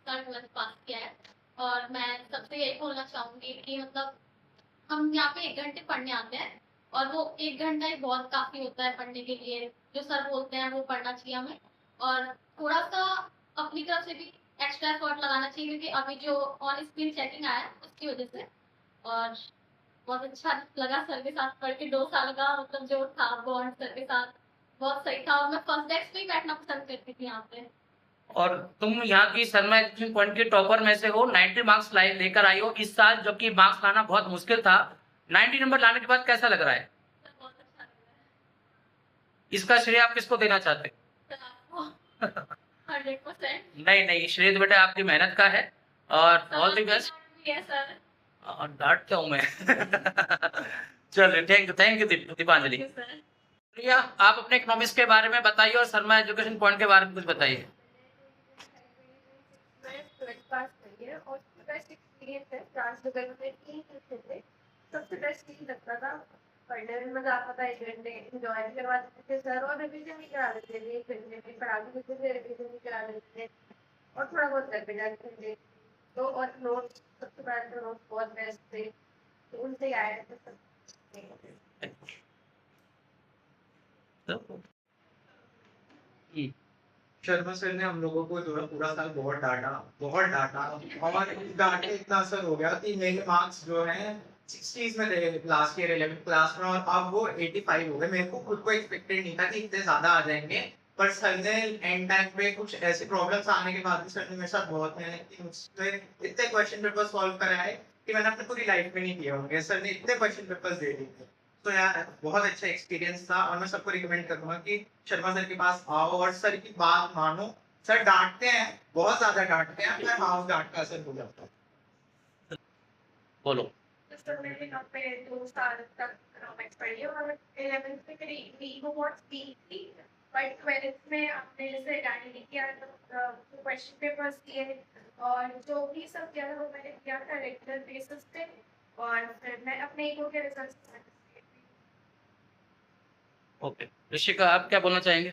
Twelfth pass किया है। और मैं सबसे यही बोलना चाहूंगी कि मतलब हम यहाँ पे 1 घंटे पढ़ने आते हैं और वो 1 घंटा ही बहुत काफी होता है पढ़ने के लिए। जो सर बोलते हैं वो पढ़ना चाहिए हमें, और थोड़ा सा अपनी तरफ से भी एक्स्ट्रा एफर्ट लगाना चाहिए, क्योंकि अभी जो ऑन स्क्रीन चेकिंग आया है उसकी वजह से। और बहुत अच्छा लगा सर के साथ पढ़ के, 2 साल का मतलब जो था बॉन्ड सर के साथ बहुत सही था, और मैं फर्स्ट डेस्क पे ही बैठना पसंद करती थी यहाँ पे। और तुम यहाँ की शर्मा एजुकेशन पॉइंट के टॉपर में से हो, 90 मार्क्स लेकर आई हो इस साल, जबकि मार्क्स लाना बहुत मुश्किल था। 90 नंबर लाने के बाद कैसा लग रहा है? बहुत अच्छा लग रहा इसका श्रेय आप किसको देना चाहते है सर आपको। 100%। नहीं नहीं, श्रेय तो बेटा आपकी मेहनत का है, और ऑल द बेस्ट। भी है सर। डांटता हूँ मैं। चलिए, thank you Deepanjali. Thank you sir. Priya, आप अपने इकोनॉमिक्स के बारे में बताइए और शर्मा एजुकेशन पॉइंट के बारे में कुछ बताइए। मैं 12th पास करी है और बेस्ट एक्सपीरियंस है। क्लास वगैरह में 3 टीचर थे, सबसे बेस्ट यही लगता था। पढ़ने में मजा आता था, 1 घंटे इंजॉय भी करवाते थे सर, और रिविजन भी करा देते थे। 1 घंटे में पढ़ा भी देते थे, रिविजन भी करा देते थे, और थोड़ा बहुत कर भी जाते थे। तो और नोट्स, सबसे पहले तो नोट्स बहुत बेस्ट थे, तो उनसे ही आए थे सब। शर्मा सर ने हम लोगों को जो है पूरा साल बहुत डांटा, बहुत डांटा, और डांटे इतना असर हो गया कि मेरे मार्क्स जो हैं 60s में थे लास्ट ईयर 11th क्लास में, और अब वो 85 हो गए। मेरे को खुद को एक्सपेक्टेड नहीं था कि इतने ज्यादा आ जाएंगे, पर सर ने एंड टाइम पे कुछ ऐसे प्रॉब्लम्स आने के बाद भी सर ने मेरे साथ बहुत मेहनत की, मुझसे इतने क्वेश्चन पेपर सॉल्व कराए कि मैंने अपनी पूरी लाइफ में नहीं किए होंगे। सर ने इतने क्वेश्चन पेपर्स दे दिए, तो यार बहुत अच्छा एक्सपीरियंस था, और मैं सबको रिकमेंड करूंगा कि शर्मा सर के पास आओ और सर की बात मानो। सर डांटते हैं, बहुत ज्यादा डांटते हैं, पर हाँ, उस डांट का असर हो जाता है। बोलो। तो सर मैंने यहाँ पे 2 साल तक इकोनॉमिक्स पढ़ी, और 11th में मेरी वीक बहुत वीक थी, बट 12th में आपने जैसे गाइड किया तो क्वेश्चन पेपर्स दिए, और जो भी सब किया था वो मैंने किया था रेगुलर बेसिस पे, और फिर मैं अपने ईगो के रिजल्ट। ओके, ऋषिका, आप क्या बोलना चाहेंगे?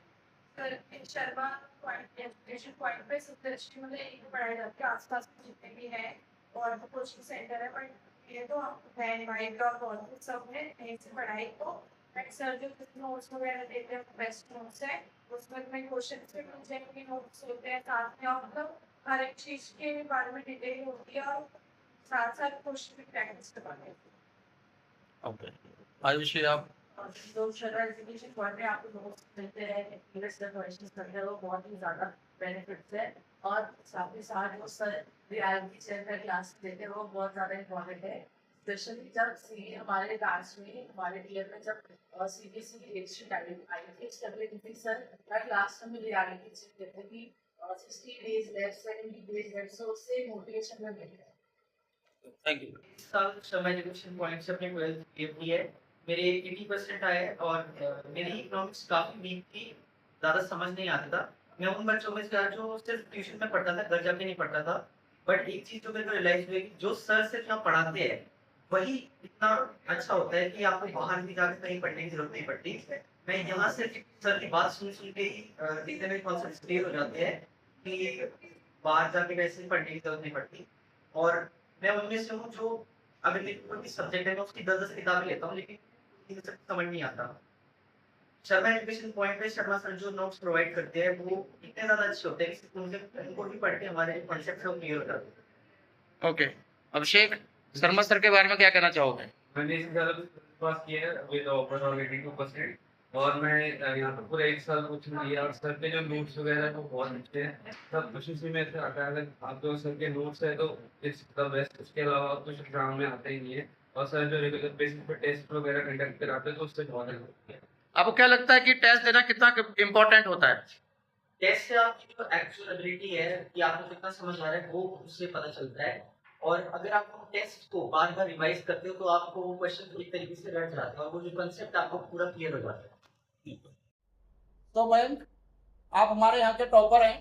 Sir Sharma point education point पे सुदर्शन मतलब एक पढ़ाई जाती है, आसपास में जितने भी है और कोचिंग सेंटर है, बट ये तो है वाइट और बहुत सब है यहीं से पढ़ाई। तो सर जो नोट्स वगैरह देते हैं बेस्ट नोट्स है, उसमें मैं क्वेश्चन भी मुझे भी नोट्स होते हैं साथ में, और मतलब हर एक चीज़ के बारे में डिटेल होती है, और साथ साथ क्वेश्चन भी प्रैक्टिस करवाते हैं। ओके, आयुषी, आप? तो शर्मा एजुकेशन पॉइंट पे आपको नोट्स मिलते हैं, इंग्लिश का क्वेश्चंस करते हैं, वो बहुत ही ज़्यादा बेनिफिट्स है। और साथ ही साथ वो सर रियलिटी चेक का क्लास देते हैं, वो बहुत ज़्यादा इम्पोर्टेंट है। स्पेशली जब हमारे क्लास में हमारे ईयर में जब CBSE की रजिस्ट्रेशन आई थी सर, हर क्लास में रियलिटी चेक देते कि 60 डेज लेफ्ट 70 डेज लेफ्ट, सो उससे मोटिवेशन में मिलता है। Thank you. इस साल शर्मा एजुकेशन पॉइंट से अपने 12th क्लियर की है। मेरे 80% आए, और मेरी इकोनॉमिक्स काफ़ी वीक थी, ज़्यादा समझ नहीं आता था। मैं उन बच्चों में से था जो सिर्फ ट्यूशन में पढ़ता था, घर जाके नहीं पढ़ता था। बट एक चीज़ जो मेरे को रियलाइज हुई कि जो सर सिर्फ यहाँ पढ़ाते हैं वही इतना अच्छा होता है कि आपको बाहर भी जाकर कहीं पढ़ने की जरूरत नहीं पड़ती। मैं यहाँ सिर्फ सर की बात सुन के ही इतने मेरे कॉन्सेप्ट क्लियर हो जाते हैं कि बाहर जाके वैसे पढ़ने की जरूरत नहीं पड़ती। और मैं उनमें से हूँ जो अगर मेरे कोई भी सब्जेक्ट है मैं उसकी 10-10 किताबें लेता हूँ, लेकिन मुझे समझ नहीं आता। शर्मा एजुकेशन पॉइंट पे शर्मा सर जो नोट्स प्रोवाइड करते हैं वो इतने ज़्यादा अच्छे होते हैं कि उनको भी पढ़ के हमारे कॉन्सेप्ट सब क्लियर हो जाते हैं। ओके, अभिषेक, शर्मा सर के बारे में क्या कहना चाहोगे? मैंने इस साल पास किया है विद ऑफर और 82%, और मैं यहाँ पर पूरा 1 साल कोचिंग लिया, और सर के जो नोट्स वगैरह है वो बहुत अच्छे हैं। सब कुछ इसी में से आता है। अगर आप जो सर के नोट्स है तो इट्स द बेस्ट, उसके अलावा कुछ एग्जाम में आते ही नहीं है। और सर जो रेगुलर बेसिस पे टेस्ट वगैरह कंडक्ट कराते हैं तो उससे बहुत हेल्प होती है। आपको क्या लगता है कि टेस्ट देना कितना इम्पोर्टेंट होता है? टेस्ट से आपकी जो एक्चुअल एबिलिटी है कि आपको कितना समझ आ रहा है वो उससे पता चलता है। और अगर आप टेस्ट को बार बार रिवाइज करते हो तो आपको वो क्वेश्चन एक तरीके से रट जाते हैं, और वो जो कंसेप्ट आपको पूरा क्लियर हो जाता है। तो मयंक, आप हमारे यहाँ के टॉपर हैं।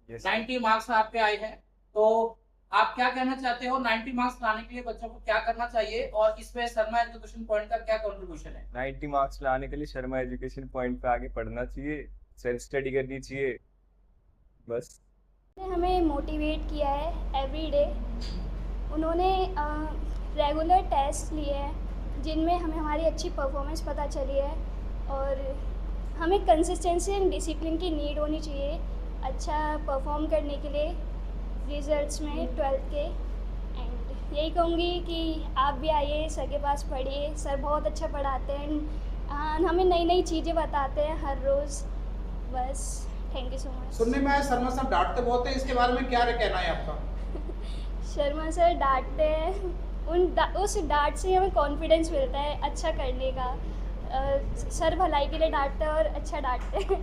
Yes. 90 मार्क्स आपके आए हैं, तो आप क्या कहना चाहते हो? 90 मार्क्स लाने के लिए बच्चों को क्या करना चाहिए, और इसमें शर्मा एजुकेशन पॉइंट का क्या कंट्रीब्यूशन है? 90 मार्क्स लाने के लिए शर्मा एजुकेशन पॉइंट पे आगे पढ़ना चाहिए, सेल्फ स्टडी करनी चाहिए, बस। हम हमें मोटिवेट किया है एवरी डे। उन्होंने रेगुलर टेस्ट लिए हैं जिनमें हमें हमारी अच्छी परफॉर्मेंस पता चली है, और हमें कंसिस्टेंसी एंड डिसिप्लिन की नीड होनी चाहिए अच्छा परफॉर्म करने के लिए रिजल्ट्स में 12th के। एंड यही कहूँगी कि आप भी आइए, सर के पास पढ़िए, सर बहुत अच्छा पढ़ाते हैं, हमें नई नई चीज़ें बताते हैं हर रोज़। बस थैंक यू सो मच। सुनने में आया शर्मा साहब डांटते बहुत है, इसके बारे में क्या कहना है आपका? शर्मा सर डांटते हैं, उस डांट से हमें कॉन्फिडेंस मिलता है अच्छा करने का। सर भलाई के लिए डांटते हैं और अच्छा डांटते हैं।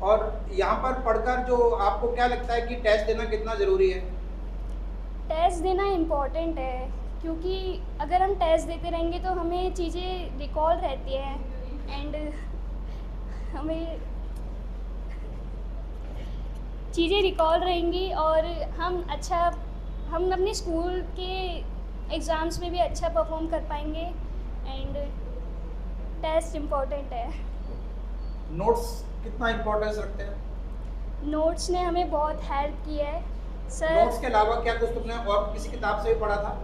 और यहाँ पर पढ़कर जो आपको क्या लगता है कि टेस्ट देना कितना ज़रूरी है? टेस्ट देना इम्पॉर्टेंट है, क्योंकि अगर हम टेस्ट देते रहेंगे तो हमें चीज़ें रिकॉल रहती हैं एंड हमें चीज़ें रिकॉल रहेंगी और हम अपने स्कूल के एग्ज़ाम्स में भी अच्छा परफॉर्म कर पाएंगे। एंड टेस्ट इम्पॉर्टेंट है। नोट्स कितना इम्पोर्टेंस रखते हैं? नोट्स ने हमें बहुत हेल्प की है सर। नोट्स के अलावा क्या कुछ तुमने और किसी किताब से भी पढ़ा था?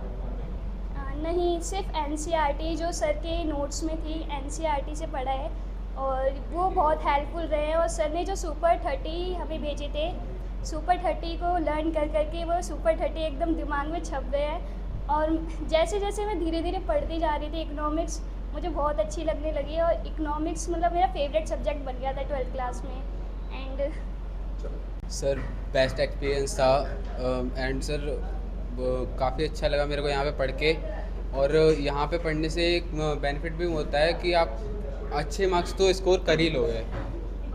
नहीं, सिर्फ NCERT जो सर के नोट्स में थी NCERT से पढ़ा है, और वो बहुत हेल्पफुल रहे हैं। और सर ने जो सुपर 30 हमें भेजे थे, सुपर 30 को लर्न कर करके वो सुपर 30 एकदम दिमाग में छप गए हैं। और जैसे जैसे मैं धीरे धीरे पढ़ती जा रही थी इकोनॉमिक्स मुझे बहुत अच्छी लगने लगी, और इकोनॉमिक्स मतलब मेरा फेवरेट सब्जेक्ट बन गया था 12th क्लास में। एंड सर बेस्ट एक्सपीरियंस था एंड सर काफ़ी अच्छा लगा मेरे को यहाँ पे पढ़ के। और यहाँ पे पढ़ने से एक बेनिफिट भी होता है कि आप अच्छे मार्क्स तो स्कोर कर ही लोगे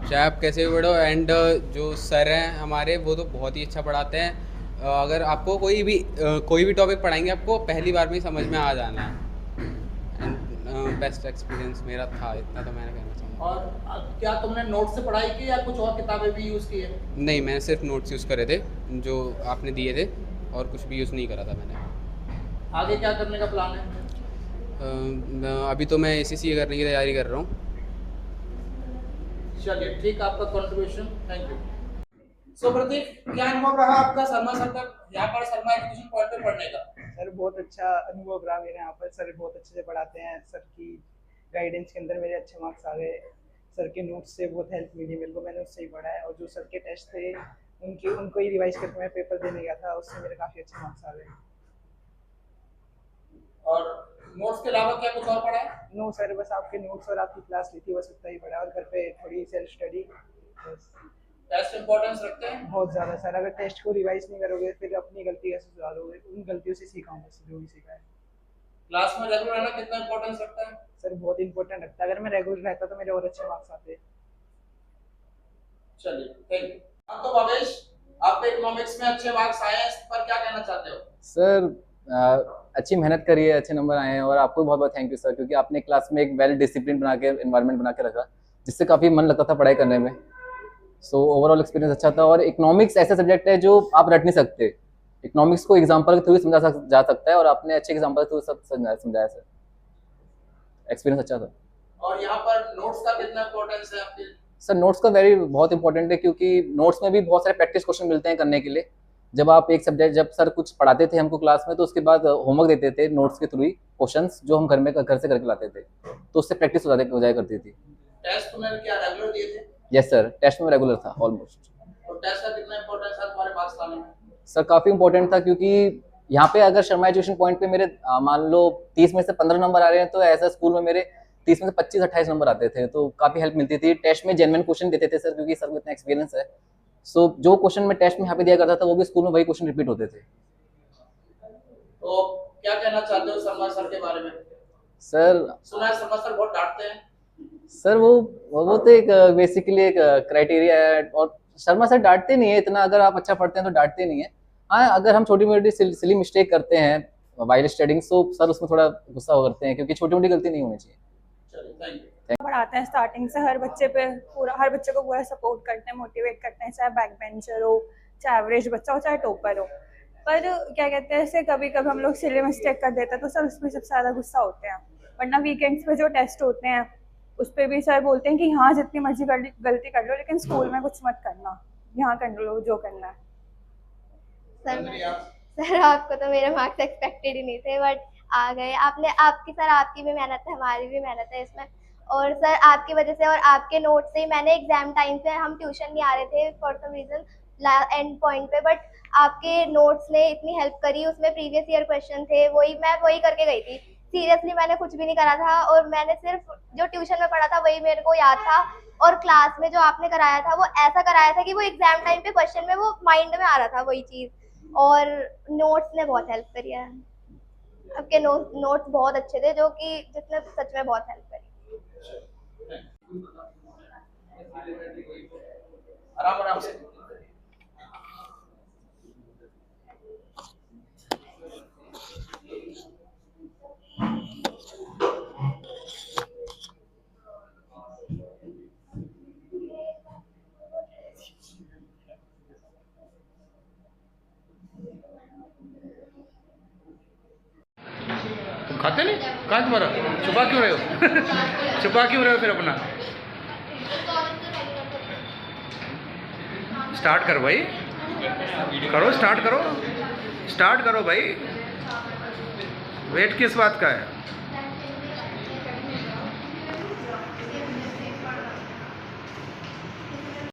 चाहे आप कैसे भी पढ़ो। एंड जो सर हैं हमारे वो तो बहुत ही अच्छा पढ़ाते हैं। अगर आपको कोई भी टॉपिक पढ़ाएंगे आपको पहली बार में ही समझ में आ जाना है। एंड बेस्ट एक्सपीरियंस मेरा था, इतना तो मैंने कहना चाहूँगा। और क्या तुमने नोट्स से पढ़ाई की या कुछ और किताबें भी यूज़ की है? नहीं, मैंने सिर्फ नोट्स यूज़ करे थे जो आपने दिए थे, और कुछ भी यूज़ नहीं करा था मैंने। आगे क्या करने का प्लान है? अभी तो मैं ACCA करने की तैयारी कर रहा हूँ। चलिए ठीक, आपका कंट्रीब्यूशन, थैंक यू। सो प्रतीक, क्या अनुभव रहा आपका शर्मा सर का यहाँ पर शर्मा एजुकेशन पॉइंट पे पढ़ने का? सर बहुत अच्छा अनुभव रहा मेरे यहाँ पर। सर बहुत अच्छे से पढ़ाते हैं, सर की गाइडेंस के अंदर मेरे अच्छे मार्क्स आ गए। सर के नोट्स से बहुत हेल्प मिली मेरे को, मैंने उससे ही पढ़ा है। और जो सर के टेस्ट थे उनको ही रिवाइज करके मैं पेपर देने गया था, उससे मेरे काफ़ी अच्छे मार्क्स आ गए। और नोट्स के अलावा क्या कुछ और पढ़ा है? नो सर, बस आपके नोट्स और आपकी क्लास ली थी, बस उतना ही पढ़ा। और घर पे थोड़ी सेल्फ स्टडी। टेस्ट इंपॉर्टेंस रखते हैं बहुत ज़्यादा सर। अगर टेस्ट को रिवाइज नहीं करोगे फिर अपनी गलती कैसे सुधारोगे? उन गलतियों से सीखा हूँ बस, जो भी सीखा है। क्लास में रेगुलर रहना कितना इंपॉर्टेंस रखता है? सर बहुत इंपॉर्टेंट रखता है। अगर मैं रेगुलर रहता तो मेरे और अच्छे मार्क्स आते। चलिए थैंक यू। अब तो भावेश, आपके इकोनॉमिक्स में अच्छे मार्क्स आए हैं, इस पर क्या कहना चाहते हो? सर अच्छी मेहनत करी है, अच्छे नंबर आए हैं, और आपको बहुत बहुत थैंक यू सर, क्योंकि आपने क्लास में एक वेल डिसिप्लिन बना के एनवायरनमेंट बना के रखा, जिससे काफ़ी मन लगता था पढ़ाई करने में। सो ओवरऑल एक्सपीरियंस अच्छा था। और इकोनॉमिक्स ऐसा सब्जेक्ट है जो आप रट नहीं सकते। इकोनॉमिक्स को एग्जाम्पल के थ्रू समझा जा सकता है, और आपने अच्छे एग्जाम्पल के थ्रू सब समझाया सर। एक्सपीरियंस अच्छा था। और यहाँ पर नोट्स का कितना इंपॉर्टेंस है आपके? सर नोट्स का बहुत इंपॉर्टेंट है, क्योंकि नोट्स में भी बहुत सारे प्रैक्टिस क्वेश्चन मिलते हैं करने के लिए। जब आप एक सब्जेक्ट जब सर कुछ पढ़ाते थे हमको क्लास में, तो उसके बाद होमवर्क देते थे नोट्स के थ्रू ही, क्वेश्चंस जो हम घर से करके लाते थे, तो उससे प्रैक्टिस हो जाया करती थी। टेस्ट में क्या रेगुलर दिए थे? यस सर, टेस्ट में रेगुलर था ऑलमोस्ट। और टेस्ट का कितना इंपॉर्टेंस है तुम्हारे मार्क्स लाने में? सर काफ़ी इंपॉर्टेंट था, क्योंकि यहाँ पे अगर शर्मा एजुकेशन पॉइंट पे मेरे मान लो 30 में से 15 नंबर आ रहे हैं, तो ऐसा स्कूल में मेरे 30 में से 25-28 नंबर आते थे, तो काफ़ी हेल्प मिलती थी। टेस्ट में जेन्युइन क्वेश्चन देते थे सर, क्योंकि सर को इतना एक्सपीरियंस है। सो जो क्वेश्चन मैं टेस्ट में यहाँ पे दिया करता था, वो भी स्कूल में वही क्वेश्चन रिपीट होते थे। तो क्या कहना चाहते हो शर्मा सर के बारे में? सर सुना है शर्मा सर बहुत डांटते हैं। सर वो तो एक बेसिकली एक क्राइटेरिया है, और शर्मा सर डांटते नहीं है इतना। अगर आप अच्छा पढ़ते हैं तो डांटते नहीं है। हाँ, अगर हम छोटी मोटी सिली मिस्टेक करते हैं वाइल स्टडिंग, तो सर उसमें थोड़ा गुस्सा करते हैं, क्योंकि छोटी मोटी गलती नहीं होनी चाहिए। पढ़ाते हैं स्टार्टिंग से, हर बच्चे को पूरा सपोर्ट करते हैं, मोटिवेट करते हैं, चाहे बैक बेंचर हो, चाहे एवरेज बच्चा हो, चाहे टॉपर हो। पर क्या कहते हैं, ऐसे कभी कभी हम लोग सिली मिस्टेक कर देते हैं, तो सर उसमें सबसे ज़्यादा गुस्सा होते हैं। वरना वीकेंड्स पे जो टेस्ट होते हैं उस पर भी सर बोलते हैं कि हाँ जितनी मर्जी गलती कर लो, लेकिन स्कूल में कुछ मत करना। यहाँ कर लो जो करना है। सर आपको तो मेरे मार्क्स एक्सपेक्टेड ही नहीं थे, बट आ गए। आपकी भी मेहनत है, हमारी भी मेहनत है इसमें। और सर आपकी वजह से और आपके नोट से ही मैंने एग्जाम टाइम पे, हम ट्यूशन नहीं आ रहे थे for some reason and point पे, बट आपके नोट्स ने इतनी हेल्प करी। उसमें प्रीवियस ईयर क्वेश्चन थे, मैं वही करके गई थी। सीरियसली मैंने कुछ भी नहीं करा था, और मैंने सिर्फ जो ट्यूशन में पढ़ा था वही मेरे को याद था, और क्लास में जो आपने कराया था वो ऐसा कराया था कि वो एग्जाम टाइम पे क्वेश्चन में वो माइंड में आ रहा था वही चीज़। और नोट्स ने बहुत हेल्प करी है, आपके नोट्स बहुत अच्छे थे, जो कि जिसने सच में बहुत हेल्प करी। आराम आराम से। तुम खाते नहीं? कहाँ तुम्हारा? छुपा क्यों रहे हो? छुपा क्यों रहे हो फिर अपना? स्टार्ट करो भाई, करो, स्टार्ट करो भाई। वेट किस बात का है?